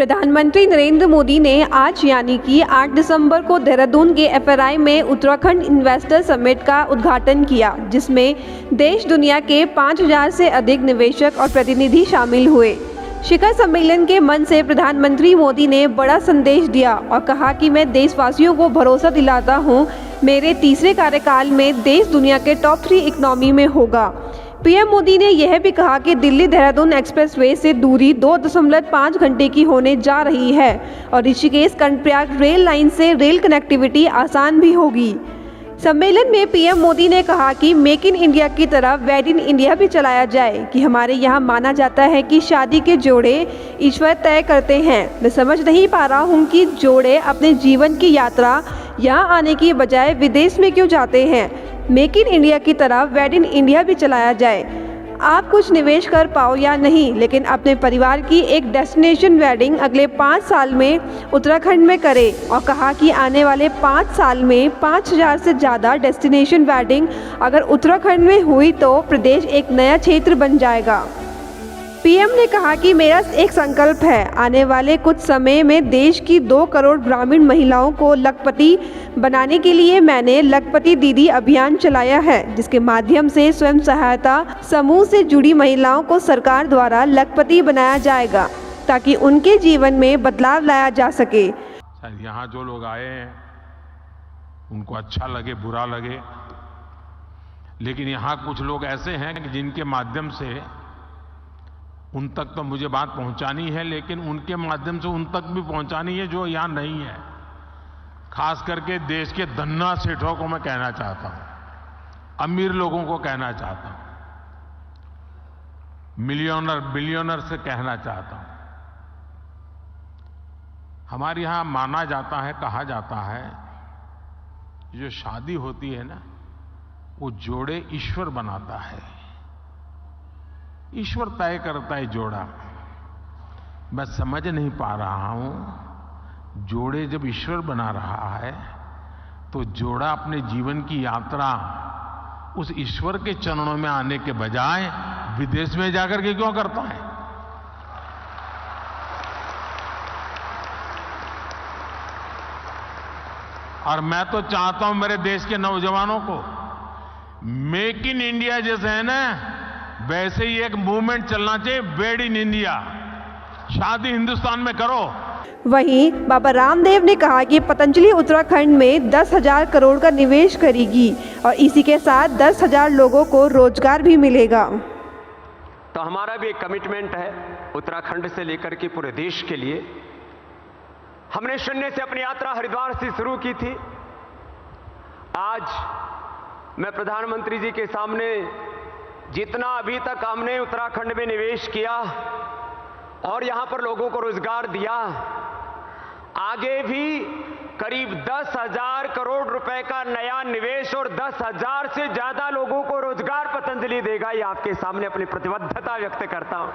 प्रधानमंत्री नरेंद्र मोदी ने आज यानी कि 8 दिसंबर को देहरादून के FRI में उत्तराखंड इन्वेस्टर समिट का उद्घाटन किया, जिसमें देश दुनिया के 5000 से अधिक निवेशक और प्रतिनिधि शामिल हुए। शिखर सम्मेलन के मंच से प्रधानमंत्री मोदी ने बड़ा संदेश दिया और कहा कि मैं देशवासियों को भरोसा दिलाता हूं, मेरे तीसरे कार्यकाल में देश दुनिया के टॉप 3 इकोनॉमी में होगा। पीएम मोदी ने यह भी कहा कि दिल्ली देहरादून एक्सप्रेसवे से दूरी 2.5 घंटे की होने जा रही है और ऋषिकेश कर्णप्रयाग रेल लाइन से रेल कनेक्टिविटी आसान भी होगी। सम्मेलन में पीएम मोदी ने कहा कि मेक इन इंडिया की तरह वेड इन इंडिया भी चलाया जाए कि हमारे यहाँ माना जाता है कि शादी के जोड़े ईश्वर तय करते हैं। मैं समझ नहीं पा रहा हूँ कि जोड़े अपने जीवन की यात्रा यहाँ आने की बजाय विदेश में क्यों जाते हैं। मेक इन इंडिया की तरह वेड इन इंडिया भी चलाया जाए। आप कुछ निवेश कर पाओ या नहीं, लेकिन अपने परिवार की एक डेस्टिनेशन वेडिंग अगले 5 साल में उत्तराखंड में करें और कहा कि आने वाले 5 साल में 5000 से ज़्यादा डेस्टिनेशन वेडिंग अगर उत्तराखंड में हुई तो प्रदेश एक नया क्षेत्र बन जाएगा। पीएम ने कहा कि मेरा एक संकल्प है, आने वाले कुछ समय में देश की 2 करोड़ ग्रामीण महिलाओं को लखपति बनाने के लिए मैंने लखपति दीदी अभियान चलाया है, जिसके माध्यम से स्वयं सहायता समूह से जुड़ी महिलाओं को सरकार द्वारा लखपति बनाया जाएगा ताकि उनके जीवन में बदलाव लाया जा सके। यहाँ जो लोग आए हैं उनको अच्छा लगे बुरा लगे, लेकिन यहाँ कुछ लोग ऐसे हैं जिनके माध्यम से उन तक तो मुझे बात पहुंचानी है, लेकिन उनके माध्यम से उन तक भी पहुंचानी है जो यहां नहीं है। खास करके देश के धन्ना सेठों को मैं कहना चाहता हूं, अमीर लोगों को कहना चाहता हूं, मिलियनर बिलियनर से कहना चाहता हूं। हमारे यहां माना जाता है, कहा जाता है, जो शादी होती है ना वो जोड़े ईश्वर बनाता है, ईश्वर तय करता है जोड़ा। मैं समझ नहीं पा रहा हूं, जोड़े जब ईश्वर बना रहा है तो जोड़ा अपने जीवन की यात्रा उस ईश्वर के चरणों में आने के बजाय विदेश में जाकर के क्यों करता है। और मैं तो चाहता हूं मेरे देश के नौजवानों को मेक इन इंडिया जैसे है ना, वैसे ही एक मूवमेंट चलना चाहिए, वेड इन इंडिया, शादी हिंदुस्तान में करो। वहीं बाबा रामदेव ने कहा कि पतंजलि उत्तराखंड में 10,000 करोड़ का निवेश करेगी और इसी के साथ 10,000 लोगों को रोजगार भी मिलेगा। तो हमारा भी एक कमिटमेंट है उत्तराखंड से लेकर के पूरे देश के लिए। हमने शून्य से अपनी यात्रा हरिद्वार से शुरू की थी। आज मैं प्रधानमंत्री जी के सामने जितना अभी तक हमने उत्तराखंड में निवेश किया और यहां पर लोगों को रोजगार दिया, आगे भी करीब 10,000 करोड़ रुपए का नया निवेश और 10,000 से ज्यादा लोगों को रोजगार पतंजलि देगा, ये आपके सामने अपनी प्रतिबद्धता व्यक्त करता हूं।